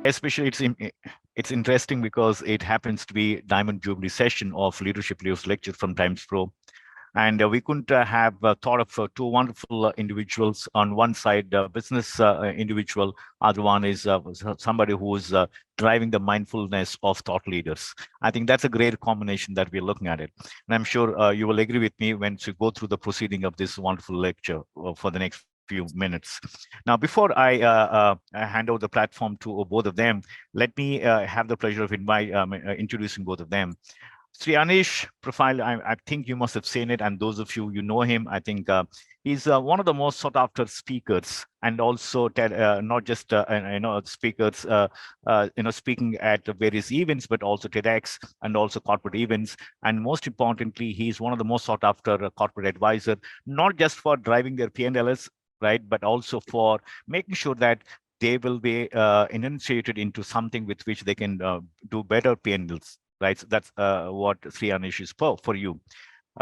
especially it's interesting because it happens to be Diamond Jubilee session of Leadership Leaders Lecture from TimesPro. And we couldn't have thought of two wonderful individuals. On one side, business individual, other one is somebody who is driving the mindfulness of thought leaders. I think that's a great combination that we're looking at it. And I'm sure you will agree with me when we go through the proceeding of this wonderful lecture for the next few minutes. Now, before I hand over the platform to both of them, let me have the pleasure of introducing both of them. Sri Anish profile, I think you must have seen it, and those of you know him, I think he's one of the most sought after speakers, and also not just speakers, speaking at various events, but also TEDx and also corporate events. And most importantly, he's one of the most sought after corporate advisor, not just for driving their P&Ls, right, but also for making sure that they will be initiated into something with which they can do better P&Ls, right? So that's what Sri Anish is for you.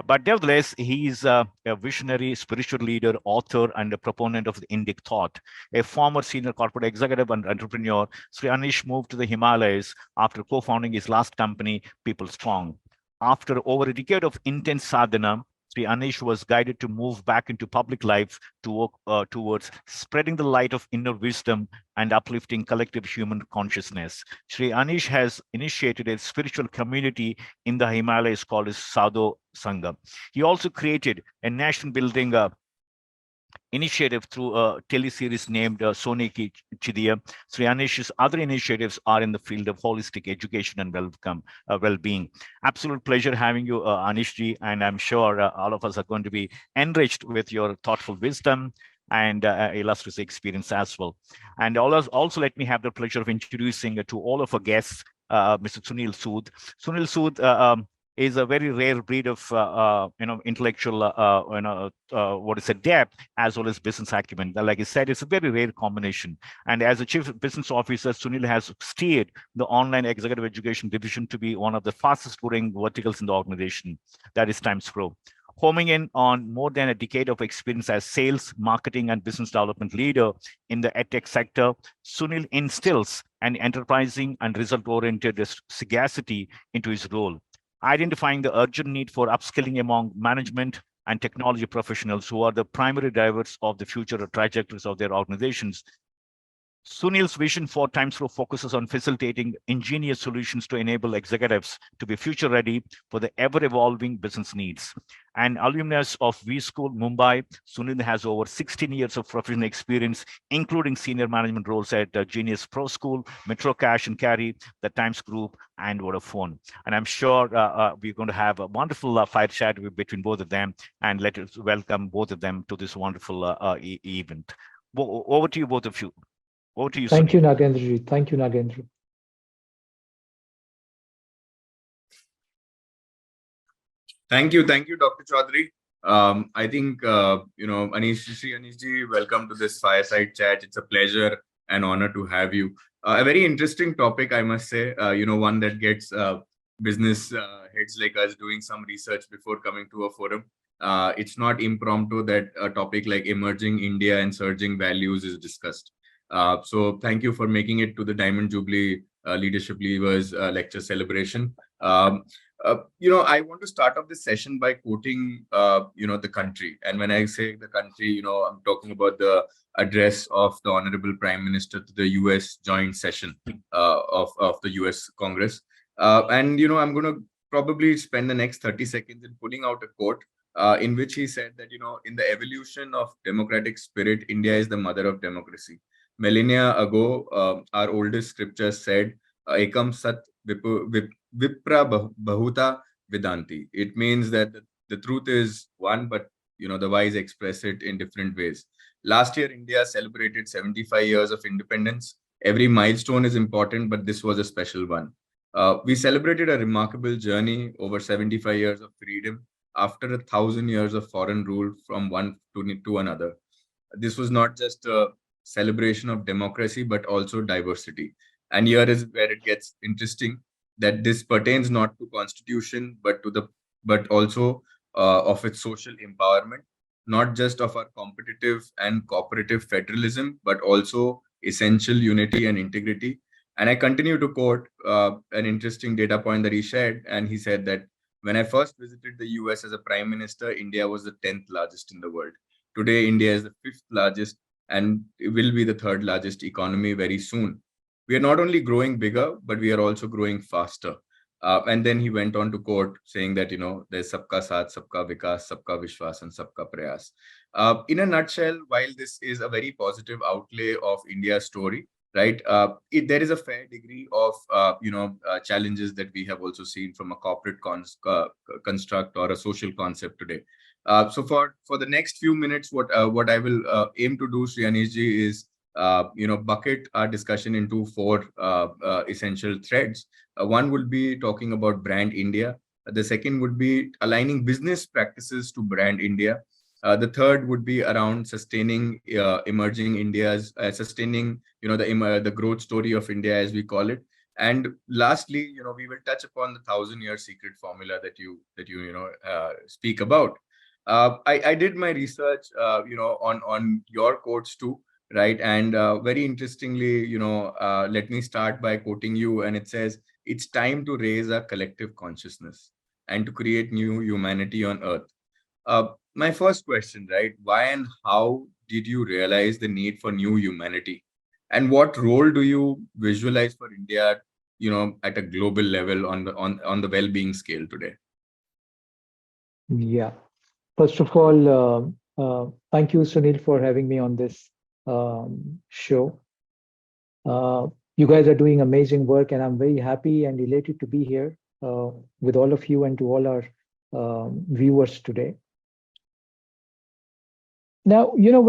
But nevertheless, he's a visionary, spiritual leader, author, and a proponent of the Indic thought. A former senior corporate executive and entrepreneur, Sri Anish moved to the Himalayas after co-founding his last company, People Strong. After over a decade of intense sadhana, Sri Anish was guided to move back into public life to work towards spreading the light of inner wisdom and uplifting collective human consciousness. Sri Anish has initiated a spiritual community in the Himalayas called Saadho Sangha. He also created a nation building initiative through a teleseries named Sone Ki Chidiya. Sri Anish's other initiatives are in the field of holistic education and well-being. Absolute pleasure having you, Anishji, and I'm sure all of us are going to be enriched with your thoughtful wisdom and illustrious experience as well. And also let me have the pleasure of introducing to all of our guests, Mr. Sunil Sood. Sunil Sood is a very rare breed of intellectual what is a depth as well as business acumen. Like I said, it's a very rare combination. And as a chief business officer, Sunil has steered the online executive education division to be one of the fastest growing verticals in the organization. That is TimesPro. Homing in on more than a decade of experience as sales, marketing, and business development leader in the edtech sector, Sunil instills an enterprising and result-oriented sagacity into his role, identifying the urgent need for upskilling among management and technology professionals who are the primary drivers of the future trajectories of their organizations. Sunil's vision for TimesPro focuses on facilitating ingenious solutions to enable executives to be future ready for the ever-evolving business needs. An alumnus of V School, Mumbai, Sunil has over 16 years of professional experience, including senior management roles at Genius Pro School, Metro Cash and Carry, the Times Group, and Vodafone. And I'm sure we're going to have a wonderful fire chat between both of them, and let us welcome both of them to this wonderful event. Over to you, both of you. Over to you, Thank you, Sunil. Nagendra. Thank you, Nagendra. Thank you, Dr. Chaudhary. I think Sri Anish ji, welcome to this fireside chat. It's a pleasure and honor to have you. A very interesting topic, I must say. One that gets business heads like us doing some research before coming to a forum. It's not impromptu that a topic like emerging India and surging values is discussed. So thank you for making it to the Diamond Jubilee Leadership Levers lecture celebration. I want to start off this session by quoting, the country. And when I say the country, I'm talking about the address of the Honorable Prime Minister to the US joint session of the US Congress. I'm going to probably spend the next 30 seconds in pulling out a quote in which he said that, in the evolution of democratic spirit, India is the mother of democracy. Millennia ago, our oldest scriptures said, Ekam Sat Vipra Bahuta Vedanti. It means that the truth is one, but the wise express it in different ways. Last year, India celebrated 75 years of independence. Every milestone is important, but this was a special one. We celebrated a remarkable journey over 75 years of freedom after 1,000 years of foreign rule from one to another. This was not just a celebration of democracy, but also diversity. And here is where it gets interesting, that this pertains not to constitution, but also of its social empowerment, not just of our competitive and cooperative federalism, but also essential unity and integrity. And I continue to quote an interesting data point that he shared. And he said that when I first visited the US as a prime minister, India was the 10th largest in the world. Today, India is the fifth largest and it will be the third largest economy very soon. We are not only growing bigger, but we are also growing faster. And then he went on to quote saying that, there's sabka saath, sabka vikas, sabka vishwas, and sabka prayas. In a nutshell, while this is a very positive outlay of India's story, right, there is a fair degree of, challenges that we have also seen from a corporate construct or a social concept today. So for the next few minutes, what I will aim to do, Sri Anish ji, is bucket our discussion into four essential threads. One would be talking about brand India. The second would be aligning business practices to brand India. The third would be around sustaining emerging India's sustaining the growth story of India as we call it. And lastly, we will touch upon the 1,000-year secret formula that you speak about. I did my research on your quotes too, right? And very interestingly, let me start by quoting you, and it says, it's time to raise our collective consciousness and to create new humanity on earth. My first question, right? Why and how did you realize the need for new humanity? And what role do you visualize for India, at a global level on the well-being scale today? Yeah. First of all, thank you, Sunil, for having me on this show. You guys are doing amazing work, and I'm very happy and elated to be here with all of you and to all our viewers today. Now, Sunil,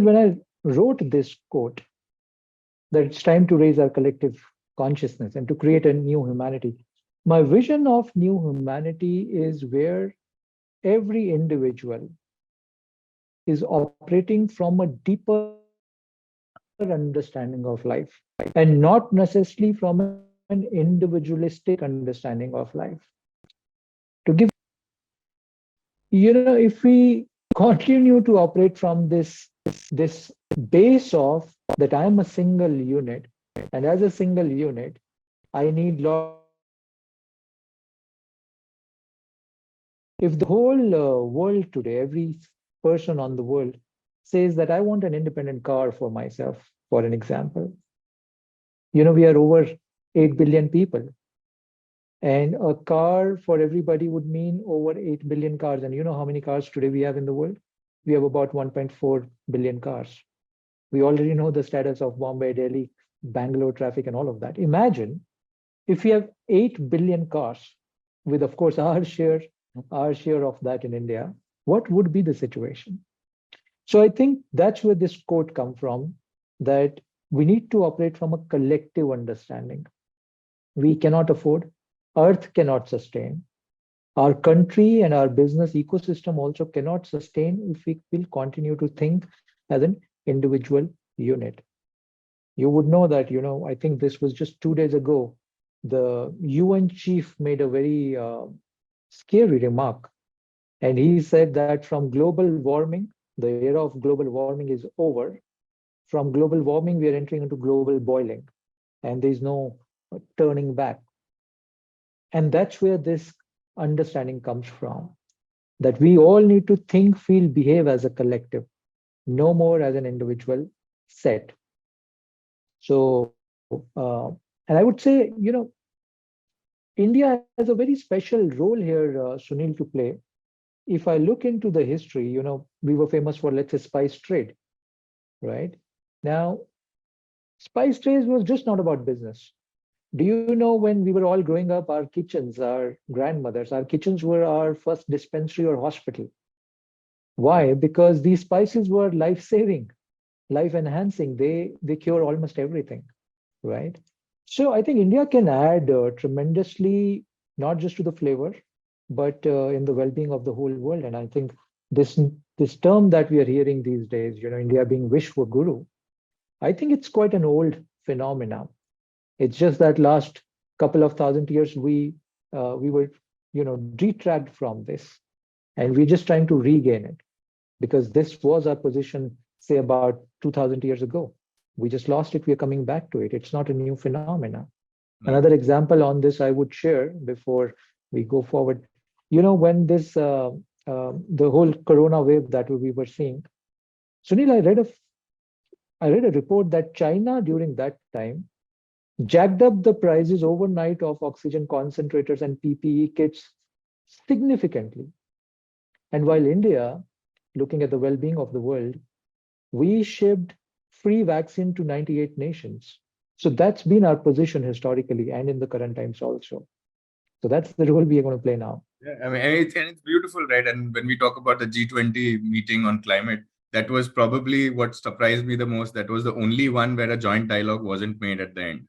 when I wrote this quote, that it's time to raise our collective consciousness and to create a new humanity, my vision of new humanity is where every individual is operating from a deeper understanding of life and not necessarily from an individualistic understanding of life. To give, if we continue to operate from this base of that I'm a single unit, and as a single unit, I need lot of interdependence. If the whole world today, every person on the world says that I want an independent car for myself, for an example, we are over 8 billion people, and a car for everybody would mean over 8 billion cars. And you know how many cars today we have in the world? We have about 1.4 billion cars. We already know the status of Bombay, Delhi, Bangalore traffic, and all of that. Imagine if we have 8 billion cars, with, of course, our share of that in India, what would be the situation? So I think that's where this quote comes from, that we need to operate from a collective understanding. We cannot afford, Earth cannot sustain, our country and our business ecosystem also cannot sustain if we will continue to think as an individual unit. You would know that, I think this was just 2 days ago, the UN chief made a very scary remark. And he said that from global warming, the era of global warming is over. From global warming, we are entering into global boiling, and there's no turning back. And that's where this understanding comes from, that we all need to think, feel, behave as a collective, no more as an individual set. So, and I would say, India has a very special role here, Sunil, to play. If I look into the history, we were famous for, let's say, spice trade, right? Now, spice trade was just not about business. Do you know, when we were all growing up, our kitchens, our grandmothers, our kitchens were our first dispensary or hospital. Why? Because these spices were life-saving, life-enhancing. They cure almost everything, right? So I think India can add tremendously, not just to the flavor, but in the well-being of the whole world. And I think this term that we are hearing these days, India being Vishwa Guru, I think it's quite an old phenomenon. It's just that last couple of thousand years we were detract from this, and we're just trying to regain it, because this was our position, say, about 2,000 years ago. We just lost it. We are coming back to it. It's not a new phenomena. Right. Another example on this I would share before we go forward. When this the whole corona wave that we were seeing, Sunil, I read a report that China during that time jacked up the prices overnight of oxygen concentrators and PPE kits significantly. And while India, looking at the well-being of the world, we shipped free vaccine to 98 nations. So that's been our position historically and in the current times also. So that's the role we are going to play now. Yeah, I mean, and it's beautiful, right? And when we talk about the G20 meeting on climate, that was probably what surprised me the most. That was the only one where a joint dialogue wasn't made at the end.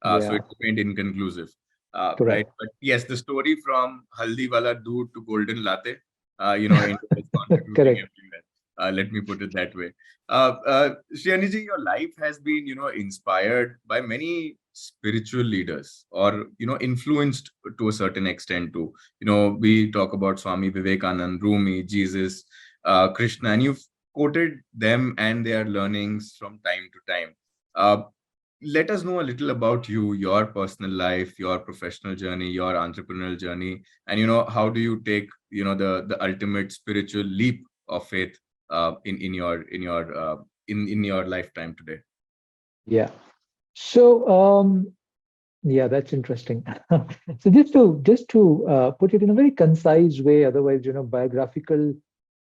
So Yeah, it remained inconclusive, right? correct. But yes, the story from Haldi Wala Doodh to Golden Latte, India is contributing Correct. everywhere. Let me put it that way. Sri Anishji, your life has been, inspired by many spiritual leaders, or influenced to a certain extent too. We talk about Swami Vivekanand, Rumi, Jesus, Krishna, and you've quoted them and their learnings from time to time. Uh, Let us know a little about you, your personal life, your professional journey, your entrepreneurial journey, and how do you take the ultimate spiritual leap of faith in your lifetime today. Yeah. So yeah, that's interesting. So just to put it in a very concise way, otherwise, biographical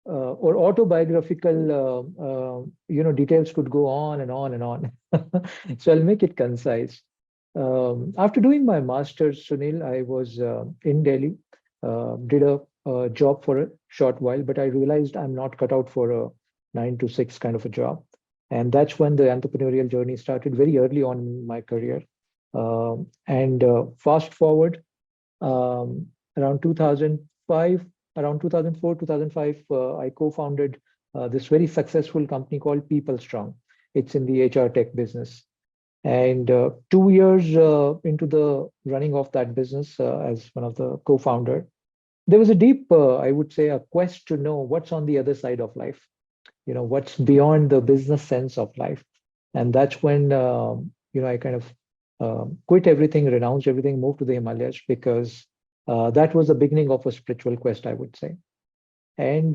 or autobiographical, details could go on and on and on. So I'll make it concise. After doing my master's, Sunil, I was in Delhi, did a job for a short while, but I realized I'm not cut out for a 9 to 6 kind of a job. And that's when the entrepreneurial journey started very early on in my career. And fast forward around 2005, around 2004, 2005, I co-founded this very successful company called People Strong. It's in the HR tech business. And 2 years into the running of that business as one of the co-founder, there was a deep, I would say, a quest to know what's on the other side of life. What's beyond the business sense of life. And that's when I kind of quit everything, renounced everything, moved to the Himalayas, because that was the beginning of a spiritual quest, I would say. And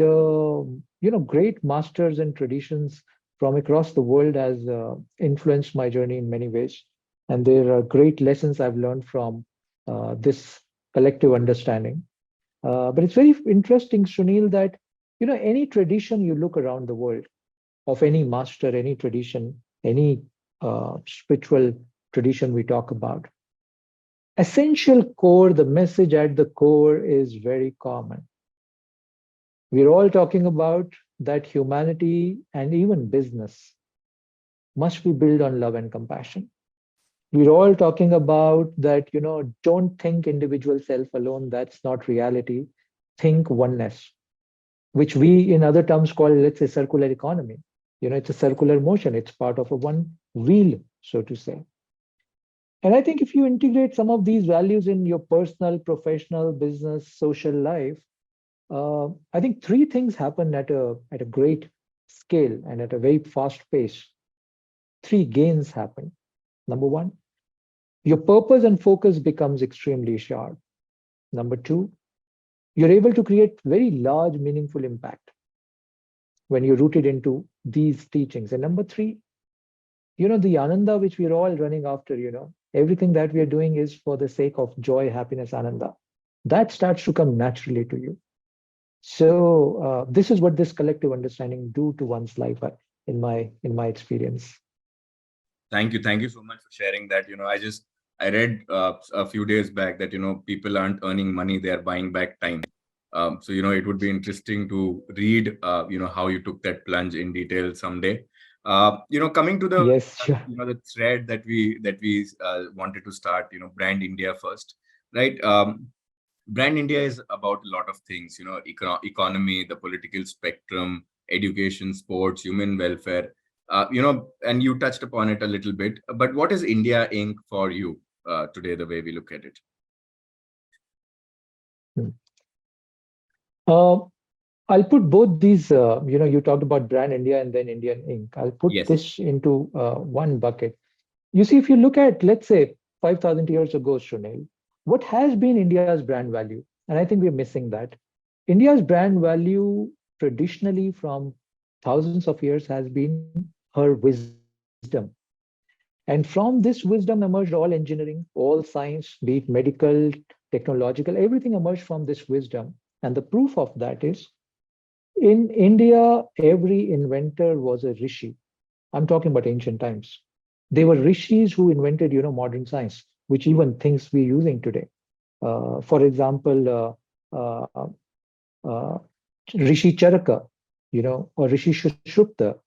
great masters and traditions from across the world has influenced my journey in many ways. And there are great lessons I've learned from this collective understanding. But it's very interesting, Sunil, that any tradition you look around the world, of any master, any tradition, any spiritual tradition we talk about, essential core, the message at the core is very common. We're all talking about that humanity and even business must be built on love and compassion. We're all talking about that, don't think individual self alone. That's not reality. Think oneness, which we in other terms call, let's say, circular economy. It's a circular motion. It's part of a one wheel, so to say. And I think if you integrate some of these values in your personal, professional, business, social life, I think three things happen at a great scale and at a very fast pace. Three gains happen. Number one, your purpose and focus becomes extremely sharp. Number two, you're able to create very large, meaningful impact when you're rooted into these teachings. And number three, the ananda which we're all running after, everything that we are doing is for the sake of joy, happiness, ananda. That starts to come naturally to you. So this is what this collective understanding do to one's life, in my experience. Thank you so much for sharing that. I read a few days back that people aren't earning money; they are buying back time. So it would be interesting to read how you took that plunge in detail someday. Coming to the Yes, sure. the thread that we wanted to start. Brand India first, right? Brand India is about a lot of things. Economy, the political spectrum, education, sports, human welfare. And you touched upon it a little bit. But what is India Inc. for you today? The way we look at it. Hmm. Uh, I'll put both these, you talked about brand India and then Indian Ink. I'll put Yes. this into one bucket. You see, if you look at, let's say, 5,000 years ago, Sunil, what has been India's brand value? And I think we're missing that. India's brand value traditionally from thousands of years has been her wisdom. And from this wisdom emerged all engineering, all science, be it medical, technological, everything emerged from this wisdom. And the proof of that is in India, every inventor was a rishi. I'm talking about ancient times. They were rishis who invented, modern science, which even things we're using today. For example, uh, Rishi Charaka, or Rishi Shushupta,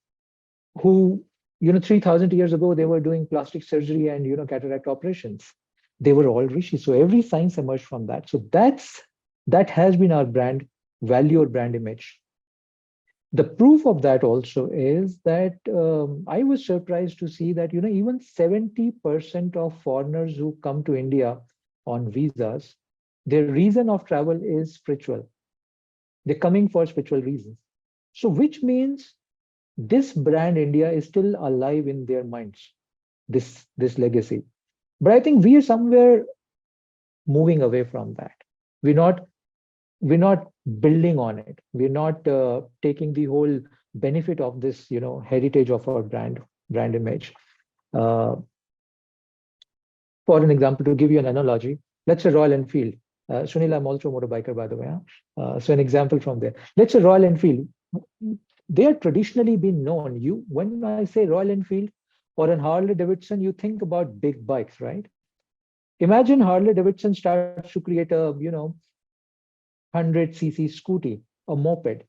who, 3,000 years ago, they were doing plastic surgery and, cataract operations. They were all rishis. So every science emerged from that. So that has been our brand value or brand image. The proof of that also is that I was surprised to see that even 70% of foreigners who come to India on visas, their reason of travel is spiritual. They're coming for spiritual reasons. So which means this brand India is still alive in their minds, this legacy. But I think we are somewhere moving away from that. We're not we're not building on it. We're not taking the whole benefit of this heritage of our brand image. uh, for an example, to give you an analogy, let's say Royal Enfield. Sunil, I'm also a motorbiker, by the way, huh? So an example from there, let's say Royal Enfield, they are traditionally been known. You When I say Royal Enfield or an Harley Davidson, you think about big bikes, right? Imagine Harley Davidson starts to create a 100cc scooty, a moped,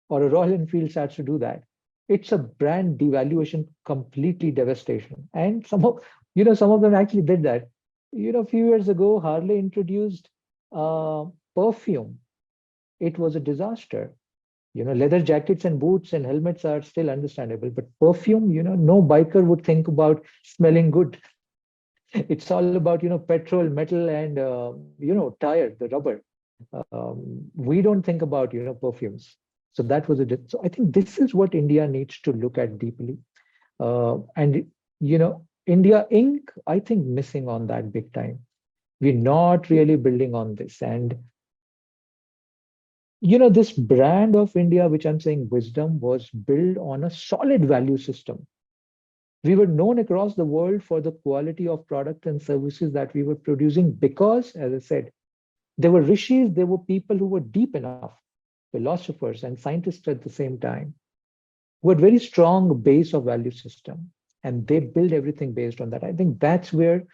or a Royal Enfield starts to do that. It's a brand devaluation, completely devastation. And some of them actually did that. A few years ago, Harley introduced perfume. It was a disaster. Leather jackets and boots and helmets are still understandable, but perfume, no biker would think about smelling good. It's all about petrol, metal, and tire, the rubber. We don't think about perfumes. So that was so I think this is what India needs to look at deeply. And India Inc., I think, missing on that big time. We're not really building on this. And this brand of India, which I'm saying wisdom, was built on a solid value system. We were known across the world for the quality of product and services that we were producing because, as I said, there were rishis, there were people who were deep enough, philosophers and scientists at the same time, who had very strong base of value system, and they build everything based on that. I think that's where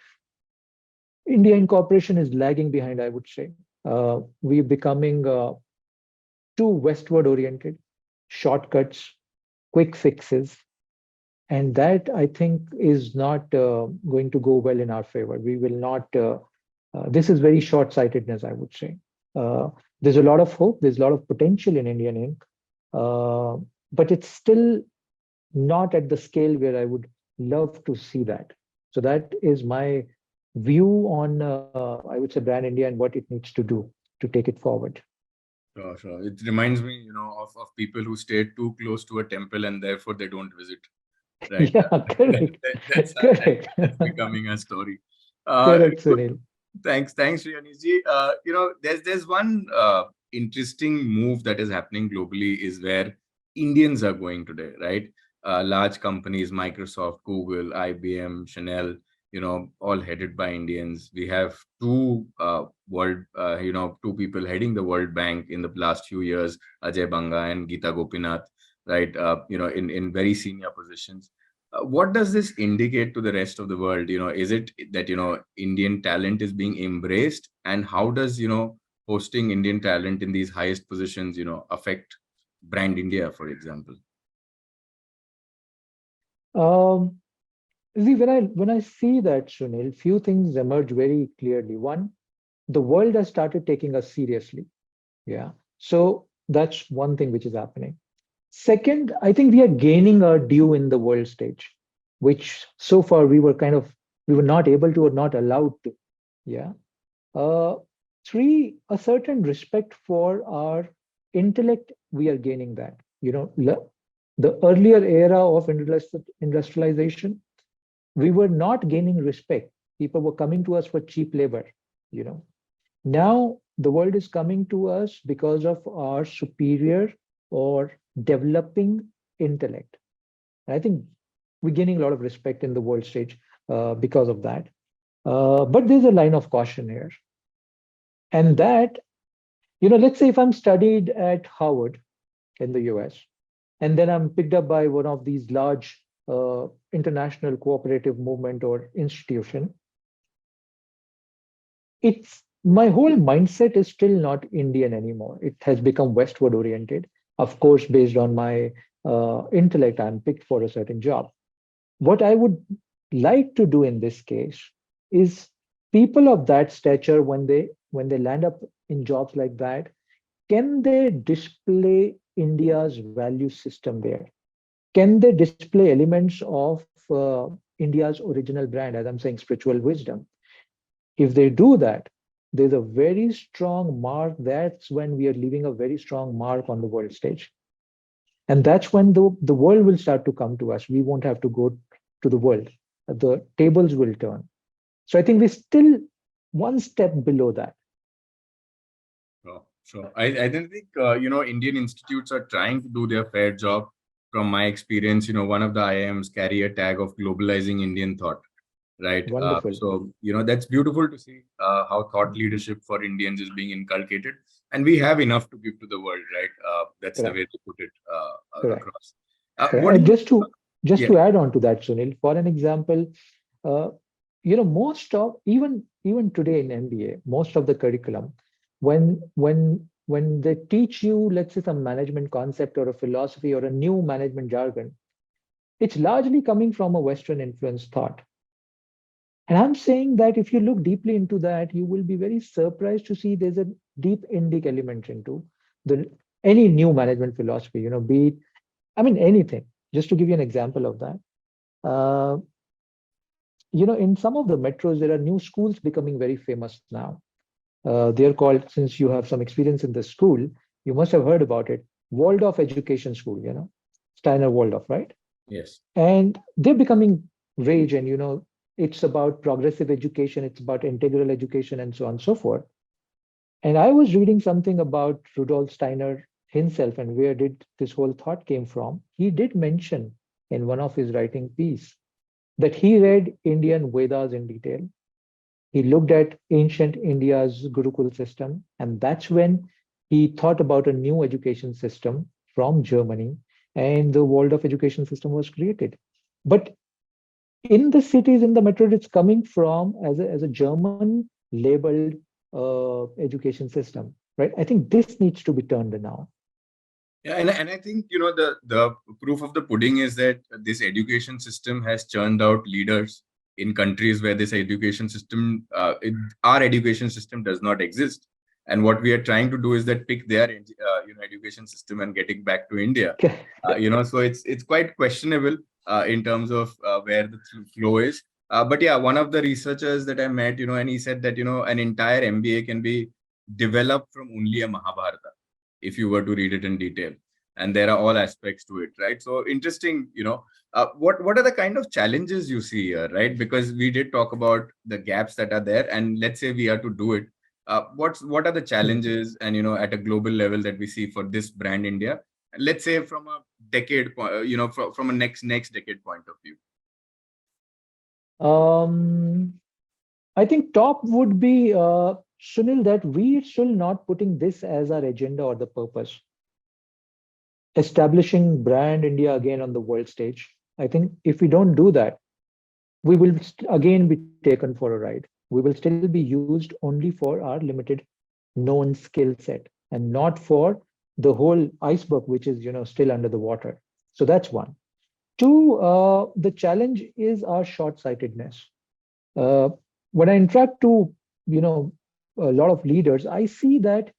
India incorporation is lagging behind, I would say. We're becoming too westward oriented, shortcuts, quick fixes, and that I think is not going to go well in our favor. We will not. This is very short-sightedness, I would say. Uh, there's a lot of hope. There's a lot of potential in Indian Ink, but it's still not at the scale where I would love to see that. So that is my view on, I would say, brand India and what it needs to do to take it forward. Sure, sure. It reminds me, of people who stayed too close to a temple and therefore they don't visit. Right. Yeah, correct, correct, That's becoming a story. correct, Good. Sunil. Thanks, Sri Anish ji. There's one interesting move that is happening globally is where Indians are going today, right? Large companies, Microsoft, Google, IBM, Chanel, all headed by Indians. We have two people heading the World Bank in the last few years, Ajay Banga and Geeta Gopinath, right? In very senior positions. What does this indicate to the rest of the world? Is it that Indian talent is being embraced, and how does hosting Indian talent in these highest positions affect brand India, for example? Um, See, when I see that, Sunil, few things emerge very clearly. One, the world has started taking us seriously. Yeah. So that's one thing which is happening. Second, I think we are gaining our due in the world stage, which so far we were not able to or not allowed to. Yeah. Uh, Three, a certain respect for our intellect we are gaining that. The earlier era of industrialization, we were not gaining respect. People were coming to us for cheap labor. You know, now the world is coming to us because of our superior or developing intellect. And I think we're gaining a lot of respect in the world stage because of that. But there's a line of caution here. And that, let's say if I'm studied at Harvard in the US, and then I'm picked up by one of these large international cooperative movement or institution, it's my whole mindset is still not Indian anymore. It has become westward oriented. Of course, based on my intellect, I'm picked for a certain job. What I would like to do in this case is people of that stature, when they land up in jobs like that, can they display India's value system there? Can they display elements of India's original brand, as I'm saying, spiritual wisdom? If they do that, there's a very strong mark. That's when we are leaving a very strong mark on the world stage. And that's when the world will start to come to us. We won't have to go to the world. The tables will turn. So I think we're still one step below that. Sure. I don't think, Indian institutes are trying to do their fair job. From my experience, one of the IIMs carry a tag of globalizing Indian thought, right? Wonderful. So, that's beautiful to see how thought leadership for Indians is being inculcated. And we have enough to give to the world, right? That's the way to put it across. What do And you, just to add on to that, Sunil, for an example, uh, most of even today in MBA, most of the curriculum, when they teach you, let's say, some management concept or a philosophy or a new management jargon, it's largely coming from a Western influenced thought. And I'm saying that if you look deeply into that, you will be very surprised to see there's a deep Indic element into the any new management philosophy, be it, anything. Just to give you an example of that. Uh, in some of the metros, there are new schools becoming very famous now. They are called, since you have some experience in the school, you must have heard about it, Waldorf Education School, Steiner Waldorf, right? Yes. And they're becoming rage, and it's about progressive education, it's about integral education, and so on and so forth. And I was reading something about Rudolf Steiner himself and where did this whole thought came from. He did mention in one of his writing piece that he read Indian Vedas in detail. He looked at ancient India's Gurukul system, and that's when he thought about a new education system from Germany, and the world of education system was created. But in the cities, in the metro, it's coming from as a German labeled education system, right? I think this needs to be turned now. Yeah, and I think the proof of the pudding is that this education system has churned out leaders in countries where this education system, our education system does not exist. And what we are trying to do is that pick their education system and get it back to India. So it's quite questionable in terms of where the flow is. But yeah, one of the researchers that I met, and he said that an entire MBA can be developed from only a Mahabharata if you were to read it in detail, and there are all aspects to it, right? So interesting. What are the kind of challenges you see here, right? Because we did talk about the gaps that are there, and let's say we are to do it. What are the challenges, and at a global level that we see for this brand India? Let's say from a decade, from a next decade point of view. I think top would be Sunil, that we should not putting this as our agenda or the purpose. Establishing brand India again on the world stage. I think if we don't do that, we will again be taken for a ride. We will still be used only for our limited known skill set and not for the whole iceberg, which is still under the water. So that's one. Two, the challenge is our short-sightedness. When I interact to a lot of leaders, I see that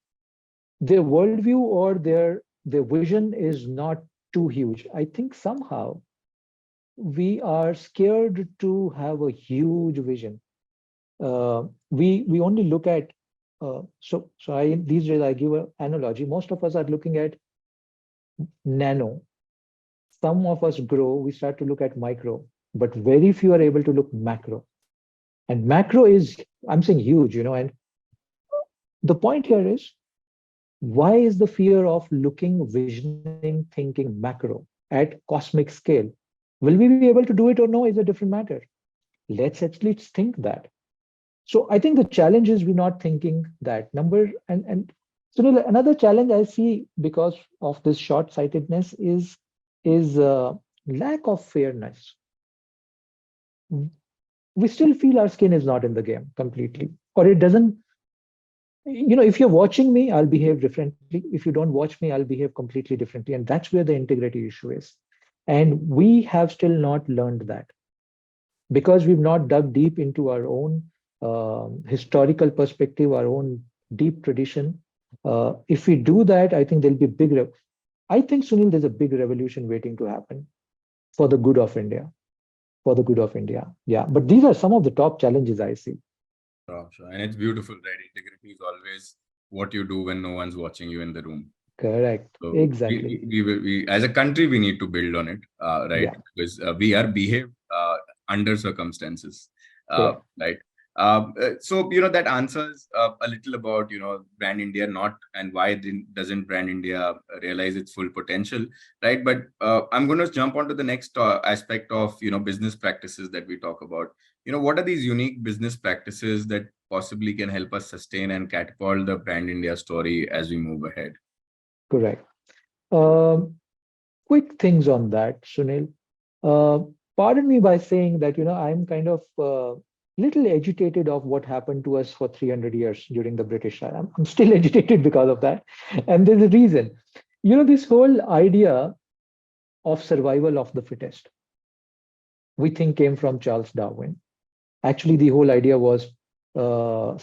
their worldview or their vision is not too huge. I think somehow we are scared to have a huge vision. We only look at so I these days I give an analogy. Most of us are looking at nano. Some of us grow, we start to look at micro, but very few are able to look macro. And macro is, I'm saying huge, and the point here is, why is the fear of looking, visioning, thinking macro at cosmic scale? Will we be able to do it or no is a different matter. Let's at least think that. So I think the challenge is we're not thinking that number. And so another challenge I see because of this short-sightedness is lack of fairness. We still feel our skin is not in the game completely, or it doesn't. If you're watching me, I'll behave differently. If you don't watch me, I'll behave completely differently, and that's where the integrity issue is. And we have still not learned that because we've not dug deep into our own historical perspective, our own deep tradition. If we do that, I think there'll be I think, Sunil, there's a big revolution waiting to happen for the good of India. For the good of India. Yeah. But these are some of the top challenges I see. Sure. And it's beautiful, right? Integrity is always what you do when no one's watching you in the room. Correct. So Exactly. we as a country, we need to build on it, right? Yeah. Because we are behaved under circumstances, Correct. right? So that answers a little about brand India, not and why doesn't brand India realize its full potential, right? But I'm going to jump onto the next aspect of business practices that we talk about. What are these unique business practices that possibly can help us sustain and catapult the brand India story as we move ahead? Correct. Quick things on that, Sunil. Uh, Pardon me by saying that, I'm kind of little agitated of what happened to us for 300 years during the British time. I'm still agitated because of that. And there's a reason. This whole idea of survival of the fittest, we think came from Charles Darwin. Actually, the whole idea was Herbert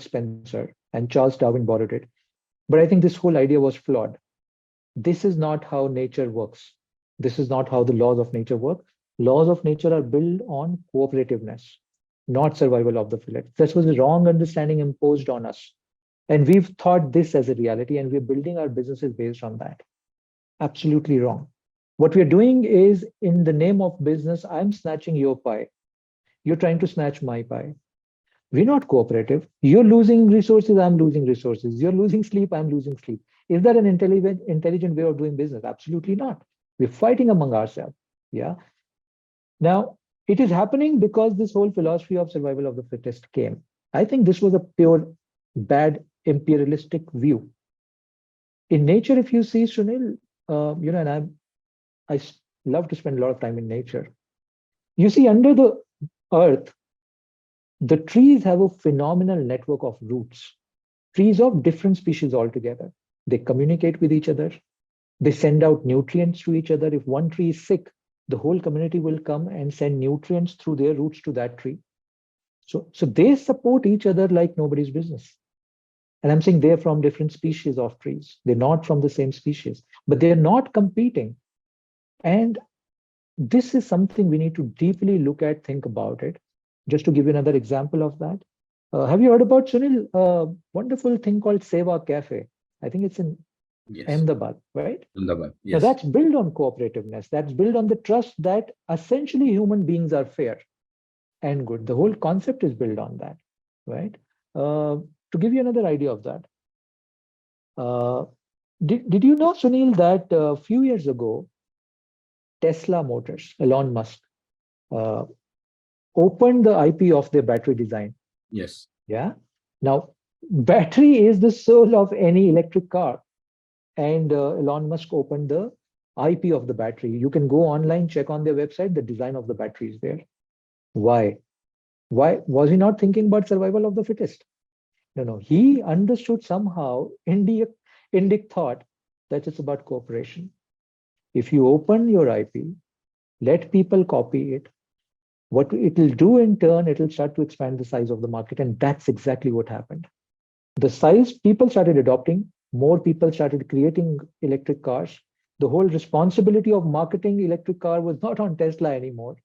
Spencer, and Charles Darwin borrowed it. But I think this whole idea was flawed. This is not how nature works. This is not how the laws of nature work. Laws of nature are built on cooperativeness, not survival of the fittest. This was a wrong understanding imposed on us. And we've thought this as a reality, and we're building our businesses based on that. Absolutely wrong. What we're doing is, in the name of business, I'm snatching your pie. You're trying to snatch my pie. We're not cooperative. You're losing resources, I'm losing resources. You're losing sleep, I'm losing sleep. Is that an intelligent way of doing business? Absolutely not. We're fighting among ourselves. Yeah. Now, it is happening because this whole philosophy of survival of the fittest came. I think this was a pure bad imperialistic view. In nature, if you see, Sunil, and I love to spend a lot of time in nature. You see, under the earth, the trees have a phenomenal network of roots, trees of different species altogether. They communicate with each other. They send out nutrients to each other. If one tree is sick, the whole community will come and send nutrients through their roots to that tree. So they support each other like nobody's business. And I'm saying they're from different species of trees. They're not from the same species, but they're not competing. And this is something we need to deeply look at, think about it. Just to give you another example of that, have you heard about, Sunil, a wonderful thing called Seva Cafe? I think it's in Ahmedabad, right? Ahmedabad, Now yes. that's built on cooperativeness. That's built on the trust that essentially human beings are fair and good. The whole concept is built on that, right? To give you another idea of that, did you know, Sunil, that a few years ago, Tesla Motors, Elon Musk, uh, opened the IP of their battery design? Yes. Yeah. Now, battery is the soul of any electric car. And Elon Musk opened the IP of the battery. You can go online, check on their website, the design of the battery is there. Why? Why was he not thinking about survival of the fittest? No. He understood somehow, Indic thought that it's about cooperation. If you open your IP, let people copy it, what it will do in turn, it will start to expand the size of the market. And that's exactly what happened. The size, people started adopting, more people started creating electric cars. The whole responsibility of marketing electric car was not on Tesla anymore,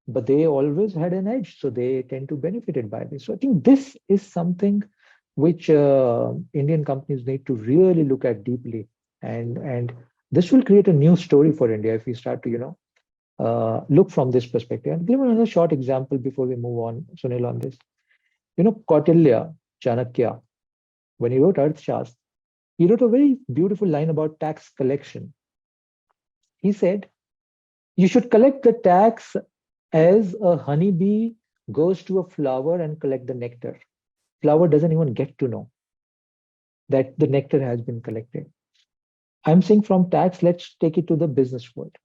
but they always had an edge. So they tend to benefit by this. So I think this is something which Indian companies need to really look at deeply. And This will create a new story for India if we start to, look from this perspective. And give another short example before we move on, Sunil, on this. Kautilya, Chanakya, when he wrote Arthashastra, he wrote a very beautiful line about tax collection. He said, you should collect the tax as a honeybee goes to a flower and collect the nectar. Flower doesn't even get to know that the nectar has been collected. I'm saying from tax, let's take it to the business world.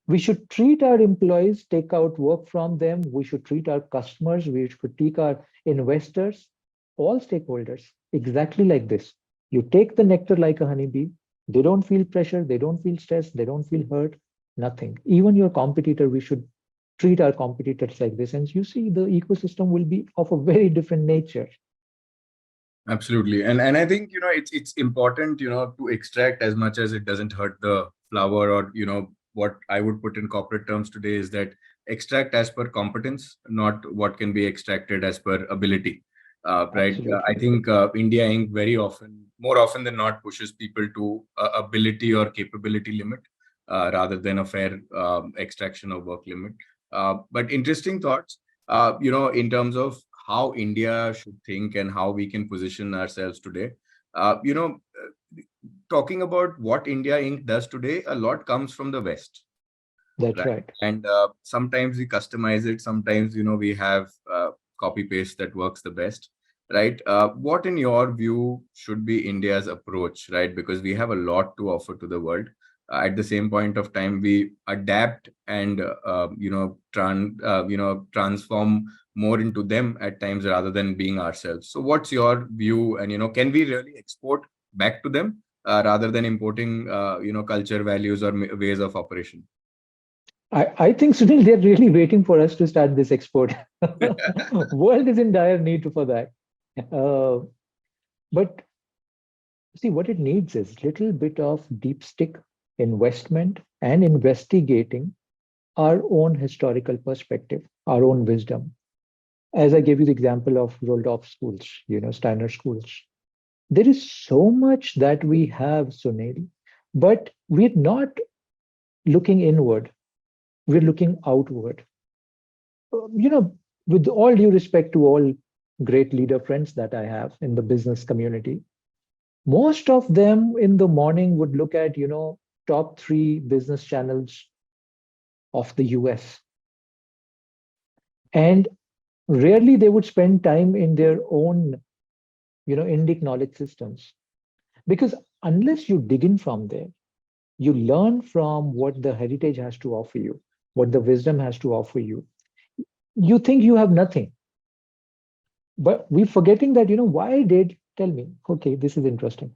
We should treat our employees, take out work from them. We should treat our customers, we should treat our investors, all stakeholders exactly like this. You take the nectar like a honeybee. They don't feel pressure, they don't feel stress, they don't feel hurt, nothing. Even your competitor, we should treat our competitors like this. And you see, the ecosystem will be of a very different nature. Absolutely. And I think, it's important, to extract as much as it doesn't hurt the flower, or, what I would put in corporate terms today is that extract as per competence, not what can be extracted as per ability. Right. I think India Inc. more often than not, pushes people to ability or capability limit rather than a fair extraction of work limit. But interesting thoughts, in terms of how India should think and how we can position ourselves today. Talking about what India Inc. does today, a lot comes from the West. That's right. And sometimes we customize it. Sometimes, we have copy paste that works the best. Right. What, in your view, should be India's approach? Right. Because we have a lot to offer to the world. At the same point of time, we adapt and, transform more into them at times rather than being ourselves. So what's your view? And, can we really export back to them rather than importing, culture, values, or ways of operation? I think, Sunil, they're really waiting for us to start this export. World is in dire need for that. But see, what it needs is little bit of deep stick investment and investigating our own historical perspective, our own wisdom. As I gave you the example of Waldorf schools, Steiner schools. There is so much that we have, Sunil, but we're not looking inward. We're looking outward. With all due respect to all great leader friends that I have in the business community, most of them in the morning would look at, top 3 business channels of the US. And rarely they would spend time in their own, Indic knowledge systems. Because unless you dig in from there, you learn from what the heritage has to offer you, what the wisdom has to offer you. You think you have nothing. But we're forgetting that, tell me, okay, this is interesting.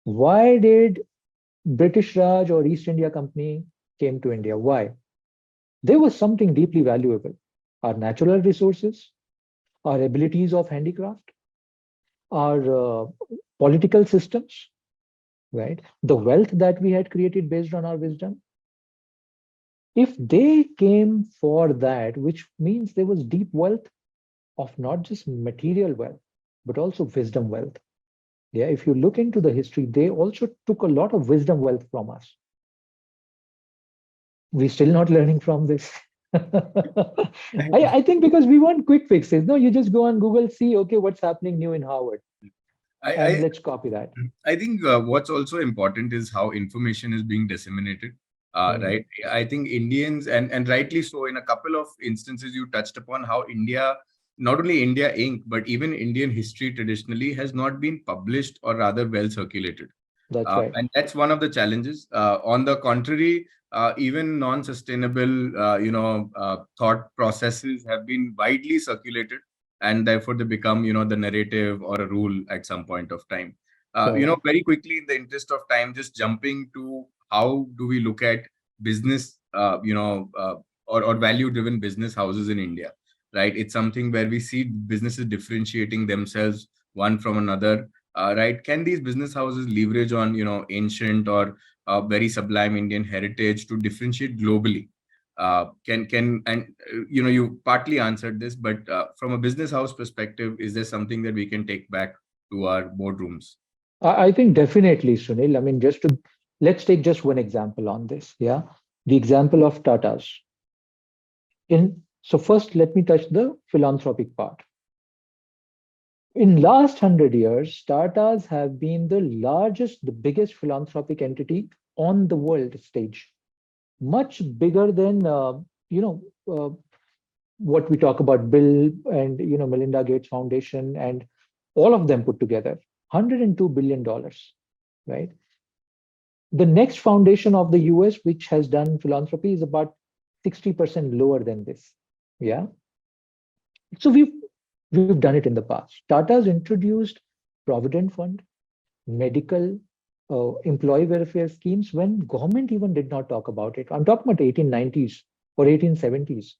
Why did British Raj or East India Company came to India? Why? There was something deeply valuable. Our natural resources, our abilities of handicraft, our political systems, right? The wealth that we had created based on our wisdom. If they came for that, which means there was deep wealth of not just material wealth, but also wisdom wealth. Yeah, if you look into the history, they also took a lot of wisdom wealth from us. We're still not learning from this. I think because we want quick fixes. No, you just go on Google, see, okay, what's happening new in Harvard. And let's copy that. I think what's also important is how information is being disseminated. Right. I think Indians, and rightly so, in a couple of instances, you touched upon how India, not only India Inc., but even Indian history traditionally has not been published or rather well circulated. That's right. And that's one of the challenges. On the contrary, even non-sustainable, thought processes have been widely circulated, and therefore they become, the narrative or a rule at some point of time. Very quickly, in the interest of time, just jumping to how do we look at business, or value-driven business houses in India, right? It's something where we see businesses differentiating themselves one from another, right? Can these business houses leverage on, ancient or very sublime Indian heritage to differentiate globally? You partly answered this, but from a business house perspective, is there something that we can take back to our boardrooms? I think definitely, Sunil. I mean, just to Let's take just one example on this. Yeah, the example of Tata's. So first, let me touch the philanthropic part. In last 100 years, Tatas have been the largest, the biggest philanthropic entity on the world stage, much bigger than what we talk about Bill and Melinda Gates Foundation and all of them put together, $102 billion, right? The next foundation of the US, which has done philanthropy, is about 60% lower than this. Yeah. So we've done it in the past. Tata's introduced Provident Fund, medical, employee welfare schemes when government even did not talk about it. I'm talking about 1890s or 1870s.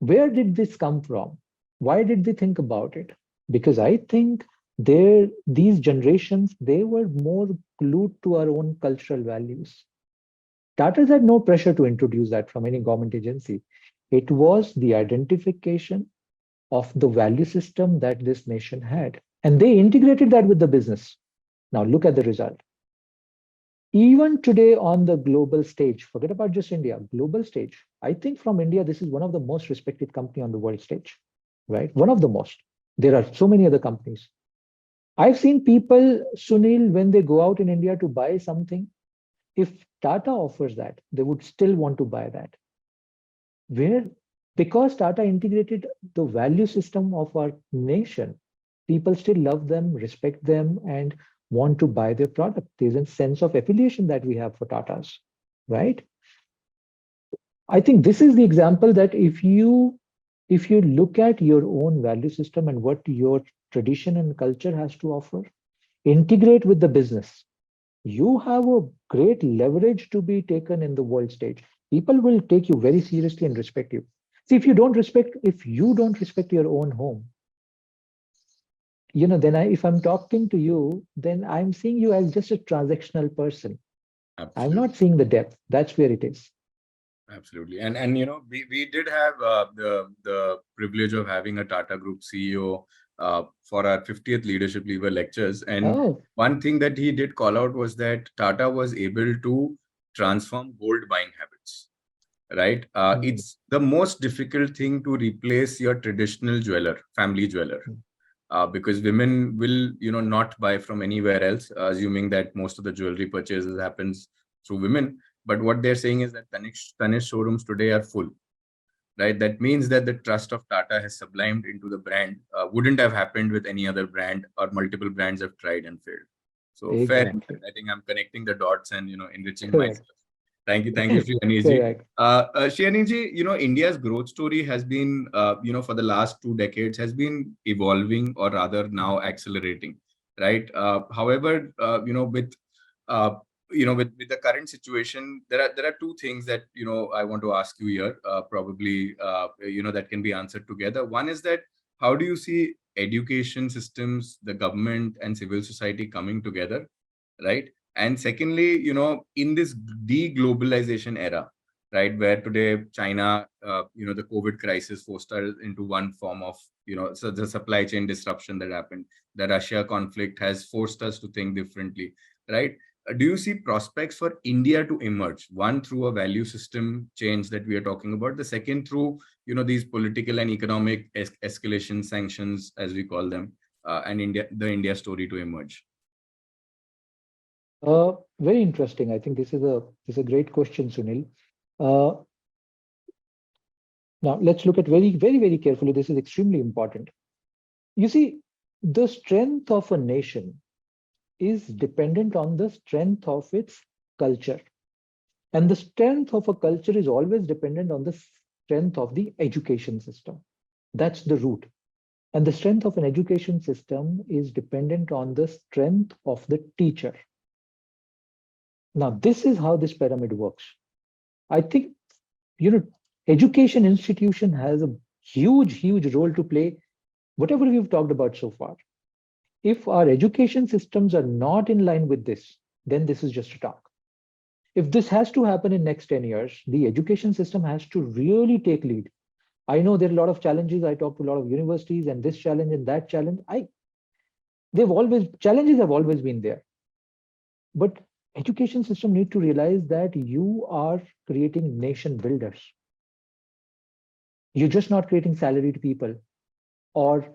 Where did this come from? Why did they think about it? Because I think these generations, they were more glued to our own cultural values. Tata's had no pressure to introduce that from any government agency. It was the identification of the value system that this nation had. And they integrated that with the business. Now look at the result. Even today on the global stage, forget about just India, global stage, I think from India, this is one of the most respected company on the world stage, right? One of the most. There are so many other companies. I've seen people, Sunil, when they go out in India to buy something, if Tata offers that, they would still want to buy that. Where? Because Tata integrated the value system of our nation, people still love them, respect them, and want to buy their product. There's a sense of affiliation that we have for Tatas, right? I think this is the example that if you look at your own value system and what your tradition and culture has to offer, integrate with the business, you have a great leverage to be taken in the world stage. People will take you very seriously and respect you. See, if you don't respect your own home, then if I'm talking to you, then I'm seeing you as just a transactional person. Absolutely. I'm not seeing the depth. That's where it is. Absolutely. And we did have the privilege of having a Tata Group CEO for our 50th Leadership Lever lectures. And one thing that he did call out was that Tata was able to transform gold buying habits, right? It's the most difficult thing to replace your traditional family jeweler. Because women will, not buy from anywhere else, assuming that most of the jewelry purchases happens through women. But what they're saying is that Tanishq showrooms today are full, right? That means that the trust of Tata has sublimed into the brand. Wouldn't have happened with any other brand, or multiple brands have tried and failed. So fair enough. I think I'm connecting the dots and enriching myself. Thank you, Sri Anish ji. Sri Anish ji, India's growth story has been, for the last 2 decades, has been evolving, or rather now accelerating, right? However, with the current situation, there are two things that I want to ask you here, probably that can be answered together. One is that how do you see education systems, the government and civil society coming together, right? And secondly, in this deglobalization era, right, where today China, the COVID crisis forced us into one form of, so the supply chain disruption that happened, the Russia conflict has forced us to think differently, right? Do you see prospects for India to emerge? One, through a value system change that we are talking about. The second, through, these political and economic escalation sanctions, as we call them, and the India story to emerge. Very interesting. I think this is a great question, Sunil. Now let's look at very, very, very carefully. This is extremely important. You see, the strength of a nation is dependent on the strength of its culture. And the strength of a culture is always dependent on the strength of the education system. That's the root. And the strength of an education system is dependent on the strength of the teacher. Now, this is how this pyramid works. I think, education institution has a huge, huge role to play, whatever we've talked about so far. If our education systems are not in line with this, then this is just a talk. If this has to happen in next 10 years, the education system has to really take lead. I know there are a lot of challenges. I talk to a lot of universities and this challenge and that challenge. Challenges have always been there. But education system need to realize that you are creating nation builders. You're just not creating salaried people or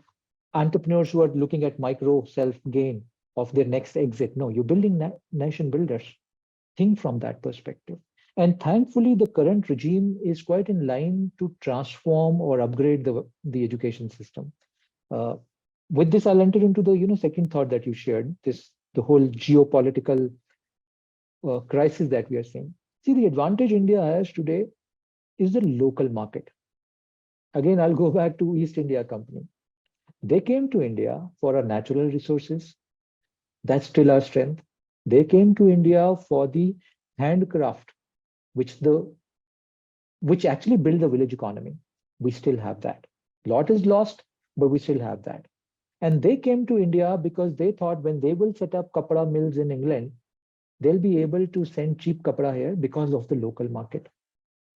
entrepreneurs who are looking at micro self gain of their next exit. No, you're building nation builders. Think from that perspective. And thankfully, the current regime is quite in line to transform or upgrade the education system. Uh, with this, I'll enter into the second thought that you shared. The whole geopolitical crisis that we are seeing. See, the advantage India has today is the local market. Again, I'll go back to East India Company. They came to India for our natural resources. That's still our strength. They came to India for the handcraft, which actually built the village economy. We still have that. Lot is lost, but we still have that. And they came to India because they thought when they will set up kapra mills in England, they'll be able to send cheap kapra here because of the local market,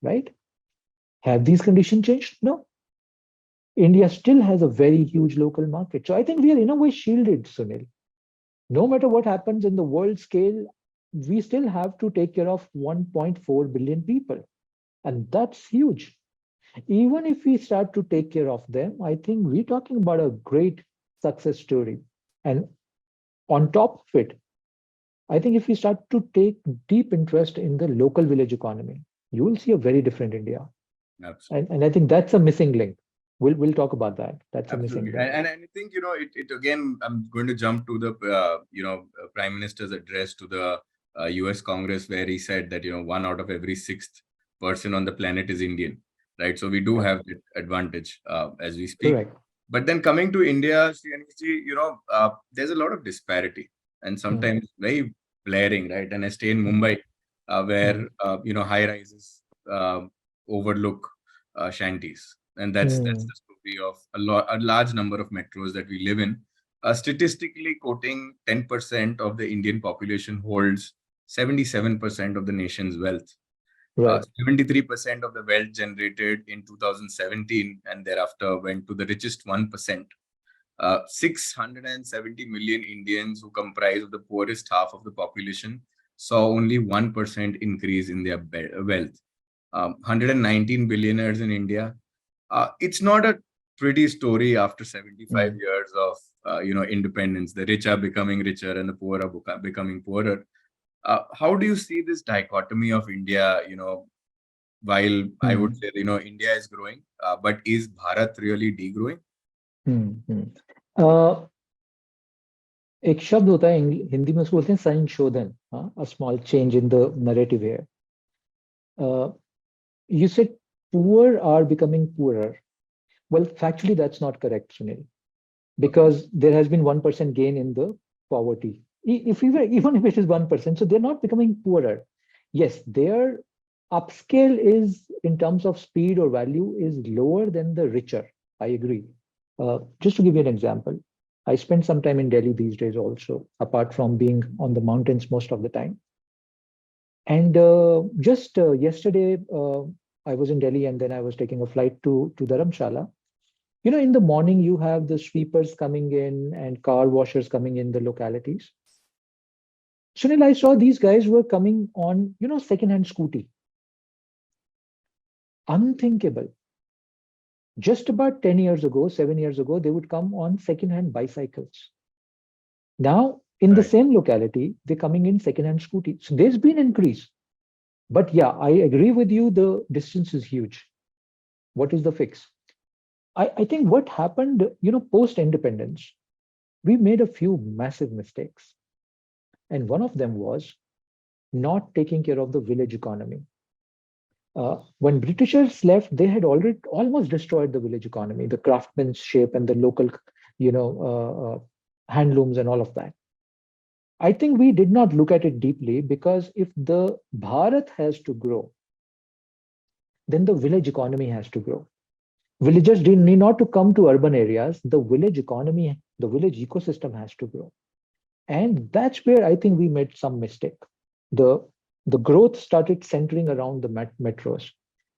right? Have these conditions changed? No. India still has a very huge local market. So I think we are in a way shielded, Sunil. No matter what happens in the world scale, we still have to take care of 1.4 billion people. And that's huge. Even if we start to take care of them, I think we're talking about a great success story. And on top of it, I think if we start to take deep interest in the local village economy, you will see a very different India. Absolutely. And I think that's a missing link. We'll talk about that. That's Absolutely. a missing link. And I think, it again, I'm going to jump to the, Prime Minister's address to the US Congress, where he said that, 1 out of every 6th person on the planet is Indian, right? So we do have that advantage as we speak. Correct. But then coming to India, Sri Anish, there's a lot of disparity and sometimes very blaring, right? And I stay in Mumbai, where, high rises overlook shanties. And that's the story of a large number of metros that we live in. Statistically quoting, 10% of the Indian population holds 77% of the nation's wealth. Right. 73% of the wealth generated in 2017 and thereafter went to the richest 1%. 670 million Indians who comprise of the poorest half of the population saw only 1% increase in their wealth. 119 billionaires in India. It's not a pretty story after 75 years of independence. The rich are becoming richer and the poor are becoming poorer. How do you see this dichotomy of India? While I would say India is growing, but is Bharat really degrowing? एक शब्द होता है हिंदी में उसको बोलते हैं संशोधन, a small change in the narrative here. You said poor are becoming poorer. Well, factually, that's not correct, Sunil, because there has been 1% gain in the poverty. Even if it is 1%, so they're not becoming poorer. Yes, their upscale is, in terms of speed or value, is lower than the richer. I agree. Just to give you an example, I spend some time in Delhi these days also, apart from being on the mountains most of the time. And just yesterday, I was in Delhi and then I was taking a flight to Dharamshala. In the morning, you have the sweepers coming in and car washers coming in the localities. Sunil, I saw these guys were coming on, second-hand scooty. Unthinkable. Just about 10 years ago, 7 years ago, they would come on second-hand bicycles. Now, in the same locality, they're coming in second-hand scooty. So there's been increase. But yeah, I agree with you, the distance is huge. What is the fix? I think what happened, post-independence, we made a few massive mistakes. And one of them was not taking care of the village economy. When Britishers left, they had already almost destroyed the village economy, the craftsmanship and the local, handlooms and all of that. I think we did not look at it deeply, because if the Bharat has to grow, then the village economy has to grow. Villagers need not to come to urban areas. The village economy, the village ecosystem has to grow. And that's where I think we made some mistake. The growth started centering around the metros.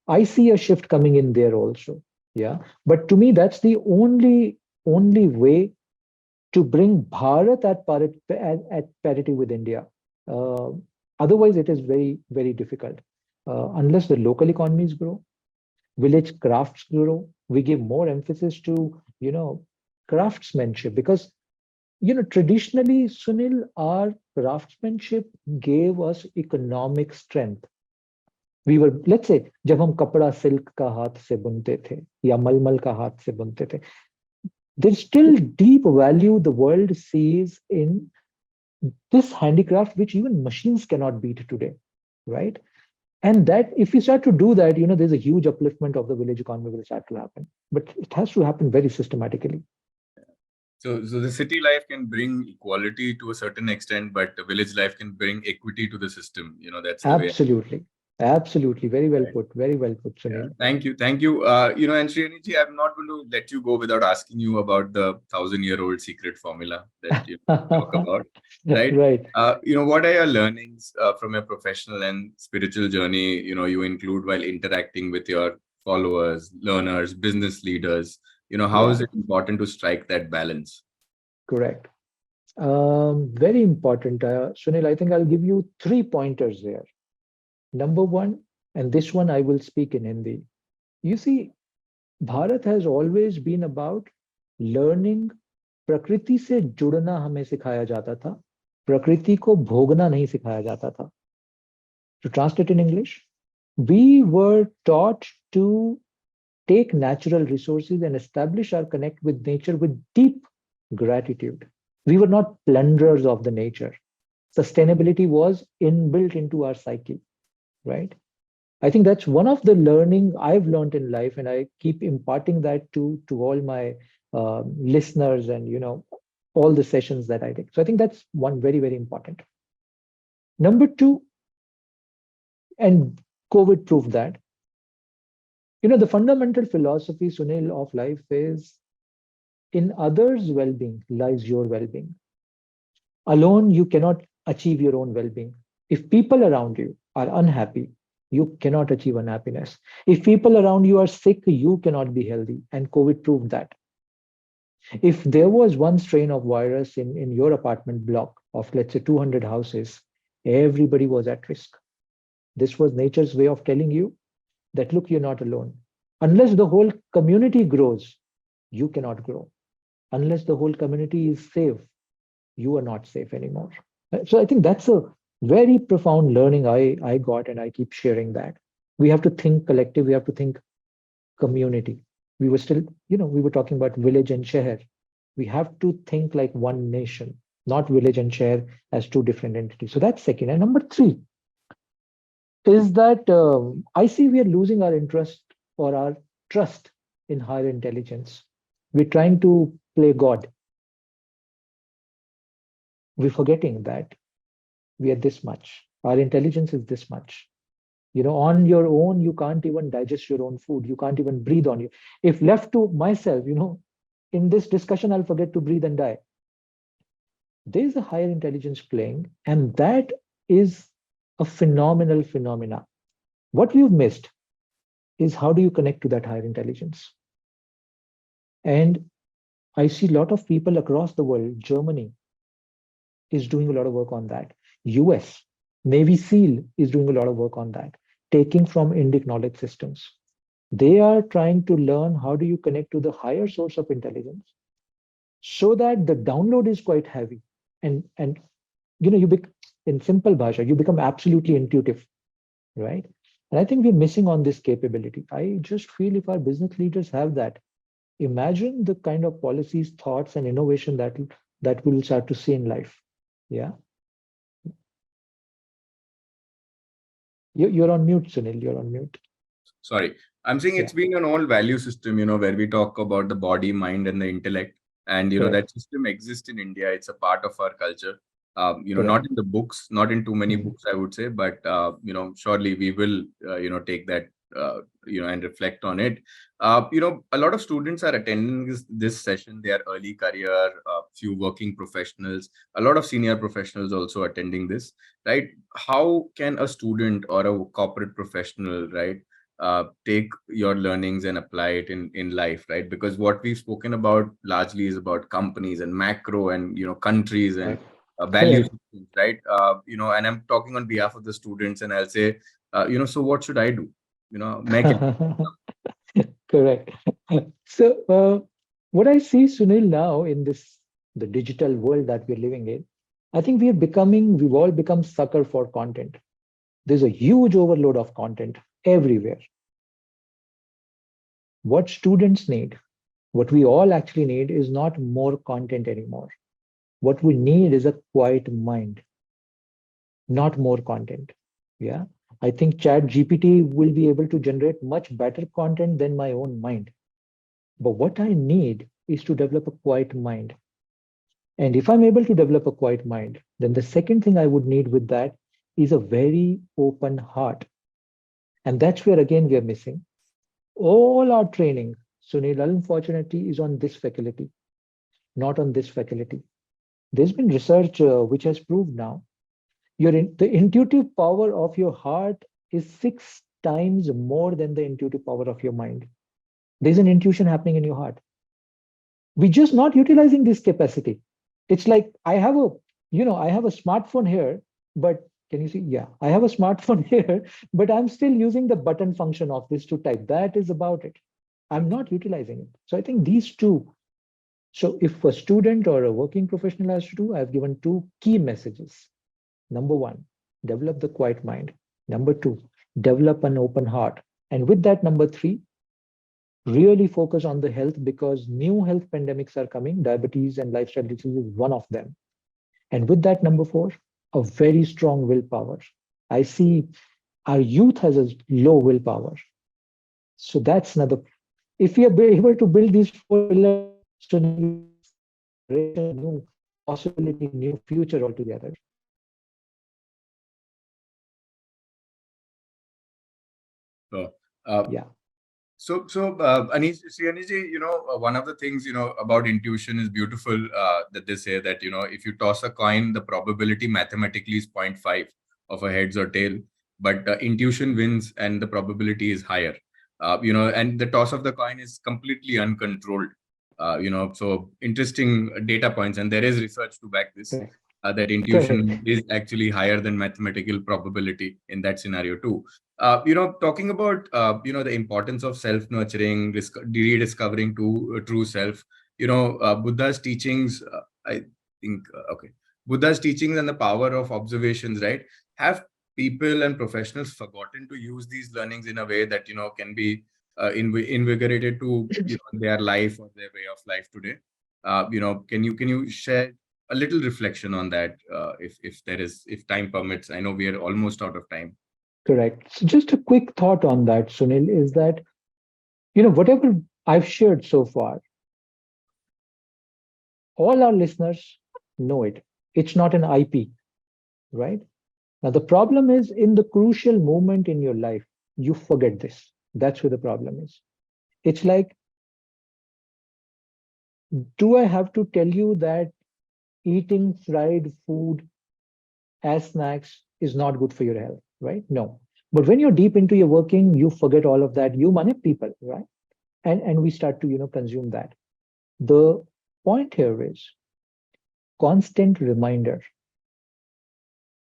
I see a shift coming in there also. Yeah. But to me, that's the only way to bring Bharat at parity with India. Otherwise, it is very, very difficult. Unless the local economies grow, village crafts grow, we give more emphasis to, craftsmanship, because, traditionally, Sunil, our craftsmanship gave us economic strength. We were, let's say, जब हम कपड़ा silk का हाथ से बुनते थे या मलमल का हाथ से बुनते थे, there's still deep value the world sees in this handicraft, which even machines cannot beat today, right? And that if we start to do that, there's a huge upliftment of the village economy will start to happen. But it has to happen very systematically. So the city life can bring equality to a certain extent, but the village life can bring equity to the system. That's the way. Absolutely. Absolutely. Very well put. Very well put, Yeah. Sunil. Thank you. Thank you. And Sri Anish, I'm not going to let you go without asking you about the 1,000-year-old secret formula that you talk about, right? Right. What are your learnings from your professional and spiritual journey, you include while interacting with your followers, learners, business leaders? How is Yeah. it important to strike that balance? Correct. Very important. Sunil, I think I'll give you 3 pointers here. Number one, and this one I will speak in Hindi. You see, Bharat has always been about learning. प्रकृति से जुड़ना हमें सिखाया जाता था, प्रकृति को भोगना नहीं सिखाया जाता था. To translate in English, we were taught to take natural resources and establish our connect with nature with deep gratitude. We were not plunderers of the nature. Sustainability was inbuilt into our psyche, right? I think that's one of the learning I've learned in life, and I keep imparting that to all my listeners and all the sessions that I take. So I think that's one very, very important. Number two, and COVID proved that, the fundamental philosophy, Sunil, of life is in others' well-being lies your well-being. Alone, you cannot achieve your own well-being. If people around you are unhappy, you cannot achieve unhappiness. If people around you are sick, you cannot be healthy. And COVID proved that. If there was one strain of virus in your apartment block of, let's say, 200 houses, everybody was at risk. This was nature's way of telling you that, look, you're not alone. Unless the whole community grows, you cannot grow. Unless the whole community is safe, you are not safe anymore. So I think that's a very profound learning I got, and I keep sharing that. We have to think collective, we have to think community. We were still, we were talking about village and share. We have to think like one nation, not village and share as two different entities. So that's second. And number three is that I see we are losing our interest or our trust in higher intelligence. We're trying to play God. We're forgetting that we are this much. Our intelligence is this much. On your own, you can't even digest your own food. You can't even breathe on you. If left to myself, in this discussion, I'll forget to breathe and die. There is a higher intelligence playing, and that is a phenomenal phenomena. What we've missed is how do you connect to that higher intelligence? And I see a lot of people across the world. Germany is doing a lot of work on that. US, Navy SEAL is doing a lot of work on that, taking from Indic knowledge systems. They are trying to learn how do you connect to the higher source of intelligence so that the download is quite heavy. And in simple bhasha, you become absolutely intuitive, right? And I think we're missing on this capability. I just feel if our business leaders have that, imagine the kind of policies, thoughts, and innovation that we'll start to see in life. Yeah. You're on mute, Sunil. You're on mute. Sorry. I'm saying it's been an all value system, where we talk about the body, mind, and the intellect. And, that system exists in India. It's a part of our culture. Not in the books, not in too many books, I would say, but, surely we will, take that, and reflect on it. A lot of students are attending this session. They are early career, few working professionals, a lot of senior professionals also attending this, right? How can a student or a corporate professional, right, take your learnings and apply it in life, right? Because what we've spoken about largely is about companies and macro and countries and value Correct. systems, right? And I'm talking on behalf of the students, and I'll say, so what should I do? Make it. Correct. So, what I see, Sunil, now in this the digital world that we're living in, I think we've all become sucker for content. There's a huge overload of content everywhere. What students need, what we all actually need, is not more content anymore. What we need is a quiet mind, not more content. Yeah. I think Chat GPT will be able to generate much better content than my own mind. But what I need is to develop a quiet mind. And if I'm able to develop a quiet mind, then the second thing I would need with that is a very open heart. And that's where again we are missing. All our training, Sunil, unfortunately, is on this faculty, not on this faculty. There's been research which has proved now the intuitive power of your heart is 6 times more than the intuitive power of your mind. There's an intuition happening in your heart. We're just not utilizing this capacity. It's like I have a smartphone here, but can you see? Yeah, I have a smartphone here, but I'm still using the button function of this to type. That is about it. I'm not utilizing it. So I think these two. So if a student or a working professional has to do, I've given two key messages. Number one, develop the quiet mind. Number two, develop an open heart. And with that, number three, really focus on the health because new health pandemics are coming. Diabetes and lifestyle disease is one of them. And with that, number four, a very strong willpower. I see our youth has a low willpower. So that's another. If we are able to build these four pillars, so new possibility, new future altogether. So, uh, Yeah, Anish, Sri Anish ji, one of the things, about intuition is beautiful, that they say that, if you toss a coin, the probability mathematically is 0.5 of a heads or tail, but intuition wins and the probability is higher. And the toss of the coin is completely uncontrolled. So interesting data points, and there is research to back this, correct. that Correct. intuition is actually higher than mathematical probability in that scenario too. Talking about the importance of self nurturing, rediscovering to true self. Buddha's teachings. I think okay, Buddha's teachings and the power of observations. Right? Have people and professionals forgotten to use these learnings in a way that can be invigorated to their life or their way of life today? Can you share a little reflection on that, if time permits? I know we are almost out of time. Correct. So just a quick thought on that, Sunil, is that, whatever I've shared so far, all our listeners know it. It's not an IP, right? Now, the problem is in the crucial moment in your life, you forget this. That's where the problem is. It's like, do I have to tell you that eating fried food as snacks is not good for your health, right? No. But when you're deep into your working, you forget all of that. You manage people, right? And we start to consume that. The point here is constant reminder.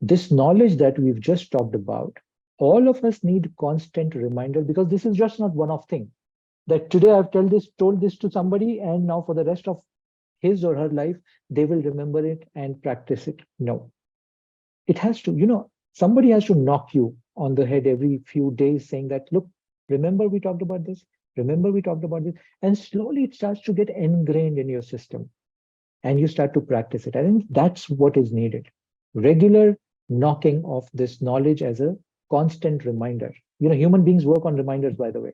This knowledge that we've just talked about, all of us need constant reminder because this is just not one-off thing. That today I've told this to somebody, and now for the rest of his or her life, they will remember it and practice it. No, it has to, somebody has to knock you on the head every few days saying that, look, remember we talked about this? Remember we talked about this? And slowly it starts to get ingrained in your system and you start to practice it. I think that's what is needed. Regular knocking of this knowledge as a constant reminder. Human beings work on reminders, by the way.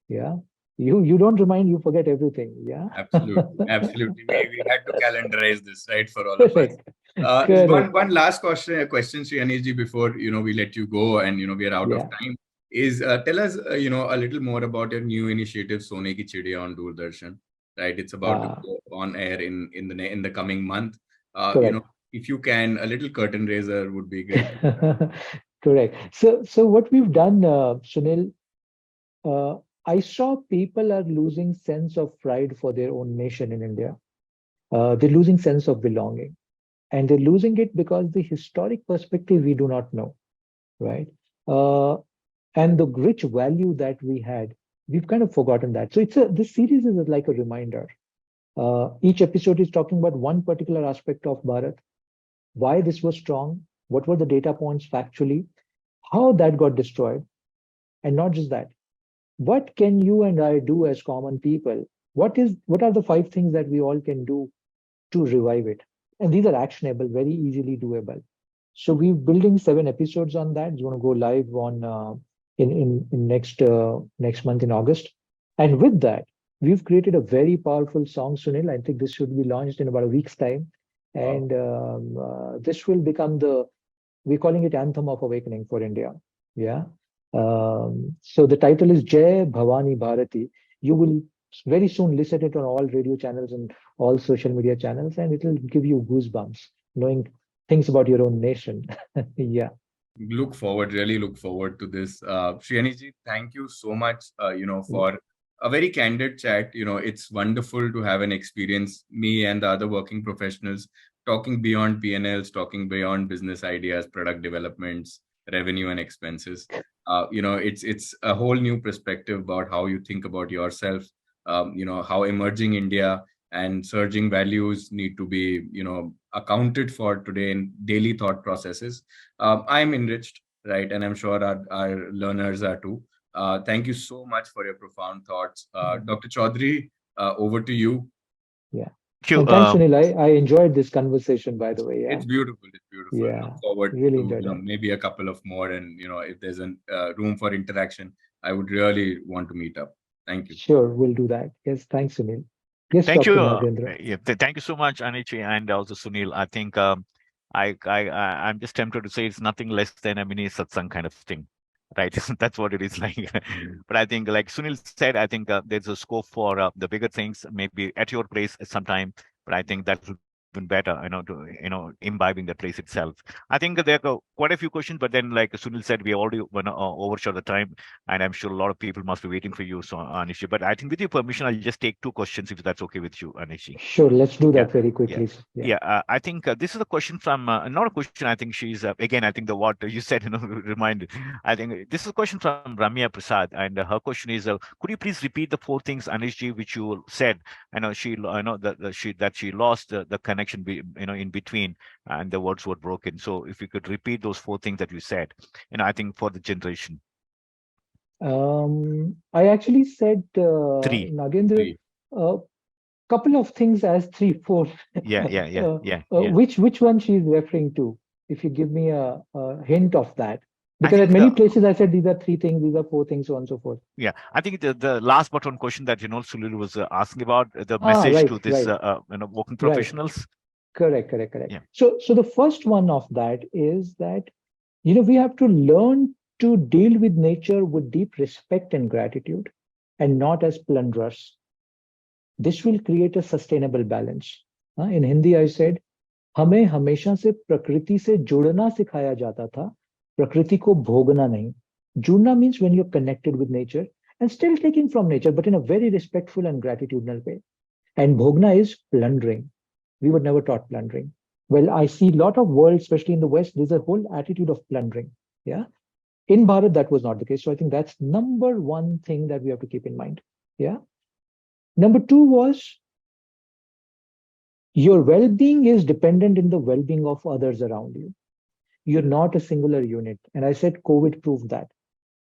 Yeah. You don't remind, you forget everything. Yeah. Absolutely, absolutely. We had to calendarize this, right, for all of us. Correct. One Correct. last question, Sri Anish ji, before we let you go, and we are out of Yeah. time. Is tell us a little more about your new initiative, Sone Ki Chidiya on Doordarshan. Right, it's about to Uh, go on air in the coming month. correct. If you can, a little curtain raiser would be great. Correct. So what we've done, Sunil, uh, I saw people are losing sense of pride for their own nation in India. They're losing sense of belonging. And they're losing it because the historic perspective we do not know, right? Uh, and the rich value that we had, we've kind of forgotten that. So this series is like a reminder. Each episode is talking about one particular aspect of Bharat, why this was strong, what were the data points factually, how that got destroyed, and not just that. What can you and I do as common people? What are the 5 things that we all can do to revive it? And these are actionable, very easily doable. So we're building 7 episodes on that. It's going to go live on in next month in August. And with that, we've created a very powerful song, Sunil. I think this should be launched in about a week's time, Wow. and this will become we're calling it Anthem of Awakening for India. Yeah. So the title is Jai Bhavani Bharati. You will very soon listen it on all radio channels and all social media channels, and it will give you goosebumps knowing things about your own nation. Yeah. Really look forward to this. Sri Anish ji, thank you so much, for a very candid chat. It's wonderful to have an experience, me and the other working professionals, talking beyond P&Ls, talking beyond business ideas, product developments, revenue and expenses. It's a whole new perspective about how you think about yourself, how emerging India and surging values need to be, accounted for today in daily thought processes. I'm enriched, right? And I'm sure our learners are too. Thank you so much for your profound thoughts. Dr. Chaudhary, over to you. Yeah. Thank you. And thanks, Sunil. I enjoyed this conversation, by the way. Yeah. It's beautiful. It's beautiful. Look Yeah. forward Really to, enjoyed that. maybe a couple of more. And, if there's a room for interaction, I would really want to meet up. Thank you. Sure, we'll do that. Yes, thanks, Sunil. Yes, Thank you. Dr. Nagendra. Yeah, thank you so much, Anichi, and also Sunil. I think I'm just tempted to say it's nothing less than a mini satsang kind of thing, right? That's what it is like. But I think, like Sunil said, I think there's a scope for the bigger things, maybe at your place at some time. But I think that will be even better, imbibing the place itself. I think there are quite a few questions, but then, like Sunil said, we already overshot the time, and I'm sure a lot of people must be waiting for you, so Anishi. But I think, with your permission, I'll just take 2 questions if that's okay with you, Anishi. Sure, let's do Yeah, that very yeah, quickly. Yeah. yeah. I think this is a question from not a question. I think she's again. I think the what you said, reminded. I think this is a question from Ramya Prasad, and her question is, could you please repeat the 4 things, Anishji, which you said? I know I know that she lost the connection, in between, and the words were broken. So if you could repeat those 4 things that you said, I think for the generation. I actually said, Three. Nagendra, Three. a couple of things as 3, 4. Yeah, yeah, yeah, yeah, yeah. Which one she's referring to? If you give me a hint of that, I because at think many places I said these are 3 things, these are 4 things, so on and so forth. yeah, I think the last but one question that Sunil was asking about the Ah, message right, to this right, working right. professionals. Correct. Yeah. So the first one of that is that we have to learn to deal with nature with deep respect and gratitude, and not as plunderers. This will create a sustainable balance. In Hindi, I said, हमें हमेशा से प्रकृति से जुड़ना सिखाया जाता था, प्रकृति को भोगना नहीं. जुड़ना means when you're connected with nature and still taking from nature, but in a very respectful and gratitudinal way. And bhogna is plundering. We were never taught plundering. Well, I see a lot of world, especially in the West, there's a whole attitude of plundering. Yeah. In Bharat, that was not the case. So I think that's number one thing that we have to keep in mind. Yeah. Number two was your well-being is dependent in the well-being of others around you. You're not a singular unit. And I said COVID proved that.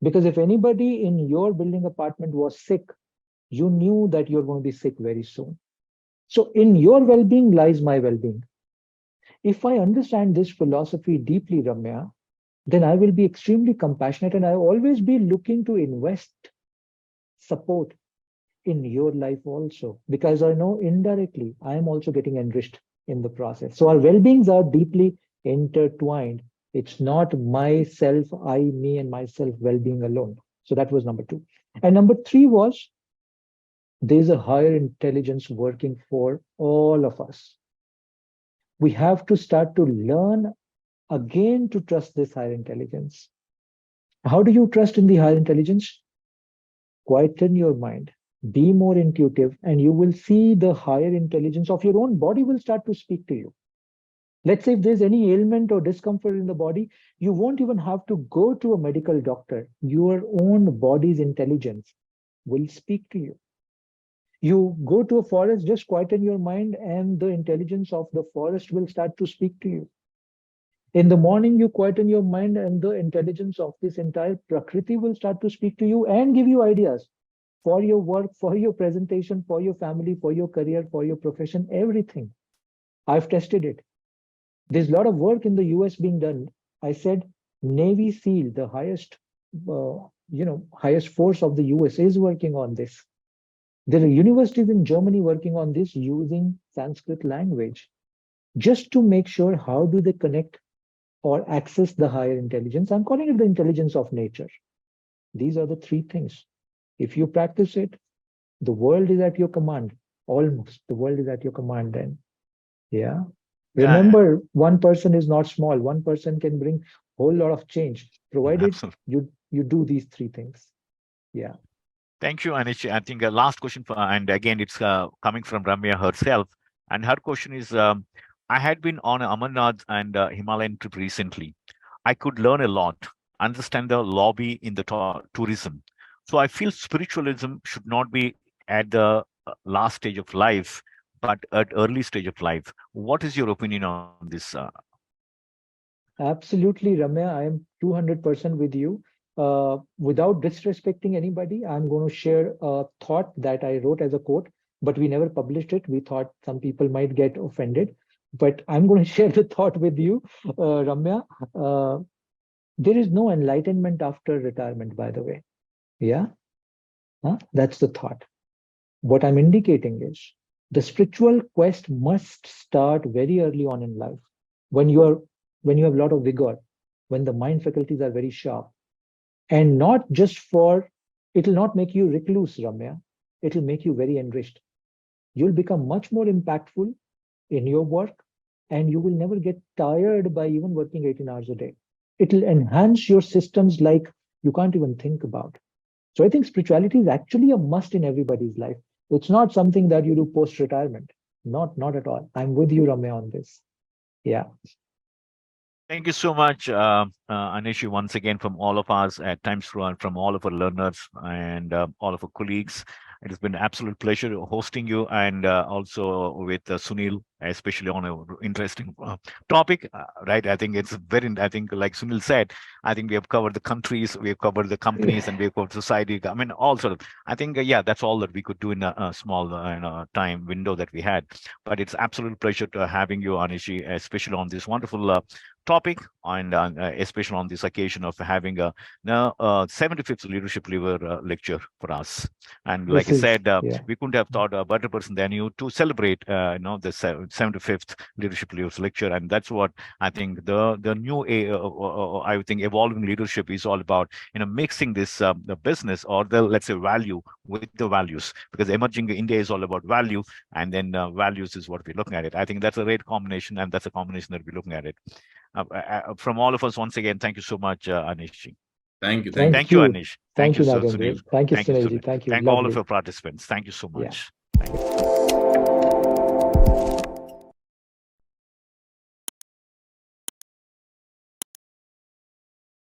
Because if anybody in your building apartment was sick, you knew that you're going to be sick very soon. So in your well-being lies my well-being. If I understand this philosophy deeply, Ramya, then I will be extremely compassionate, and I'll always be looking to invest support in your life also, because I know indirectly I am also getting enriched in the process. So our well-beings are deeply intertwined. It's not myself, I, me, and myself well-being alone. So that was number two. And number three was there's a higher intelligence working for all of us. We have to start to learn again to trust this higher intelligence. How do you trust in the higher intelligence? Quieten your mind, be more intuitive, and you will see the higher intelligence of your own body will start to speak to you. Let's say if there's any ailment or discomfort in the body, you won't even have to go to a medical doctor. Your own body's intelligence will speak to you. You go to a forest, just quieten your mind, and the intelligence of the forest will start to speak to you. In the morning, you quieten your mind, and the intelligence of this entire Prakriti will start to speak to you and give you ideas for your work, for your presentation, for your family, for your career, for your profession, everything. I've tested it. There's a lot of work in the US being done. I said Navy SEAL, the highest force of the US, is working on this. There are universities in Germany working on this using Sanskrit language, just to make sure how do they connect or access the higher intelligence. I'm calling it the intelligence of nature. These are the three things. If you practice it, the world is at your command. Almost the world is at your command then. Yeah. Remember, one person is not small. One person can bring a whole lot of change, provided you do these three things. Yeah. Thank you, Anish. I think last question for, and again, it's coming from Ramya herself. And her question is, I had been on Amarnath and Himalayan trip recently. I could learn a lot, understand the lobby in the tourism. So I feel spiritualism should not be at the last stage of life, but at early stage of life. What is your opinion on this? Absolutely, Ramya. I am 200% with you. Without disrespecting anybody, I'm going to share a thought that I wrote as a quote, but we never published it. We thought some people might get offended, but I'm going to share the thought with you, Ramya. There is no enlightenment after retirement, by the way. Yeah, that's the thought. What I'm indicating is the spiritual quest must start very early on in life, when you have a lot of vigor, when the mind faculties are very sharp, and not just for, it will not make you recluse, Ramya. It will make you very enriched. You'll become much more impactful in your work, and you will never get tired by even working 18 hours a day. It will enhance your systems like you can't even think about. So I think spirituality is actually a must in everybody's life. It's not something that you do post-retirement. Not at all. I'm with you, Ramya, on this. Yeah. Thank you so much, Anish, once again from all of us at TimesPro and from all of our learners and all of our colleagues. It has been an absolute pleasure hosting you and also with Sunil, especially on an interesting topic, right? I think it's I think like Sunil said, I think we have covered the countries, we have covered the companies, and we have covered society. I mean, all sort of, I think, yeah, that's all that we could do in a small time window that we had. But it's absolute pleasure to having you, Anishi, especially on this wonderful topic, and especially on this occasion of having a 75th leadership lever lecture for us. And like I said, we couldn't have thought a better person than you to celebrate the 75th leadership leaders lecture. And that's what I think the new I think evolving leadership is all about, mixing this the business or the, let's say, value with the values, because emerging India is all about value, and then values is what we're looking at it. I think that's a great combination, and that's a combination that we're looking at it. From all of us, once again, thank you so much, Anish. Thank you. Thank you, Anish. Thank you, Sunil. Thank you, Sunil. Thank you, Thank all of our participants. Thank you so much. Yeah. Thank you.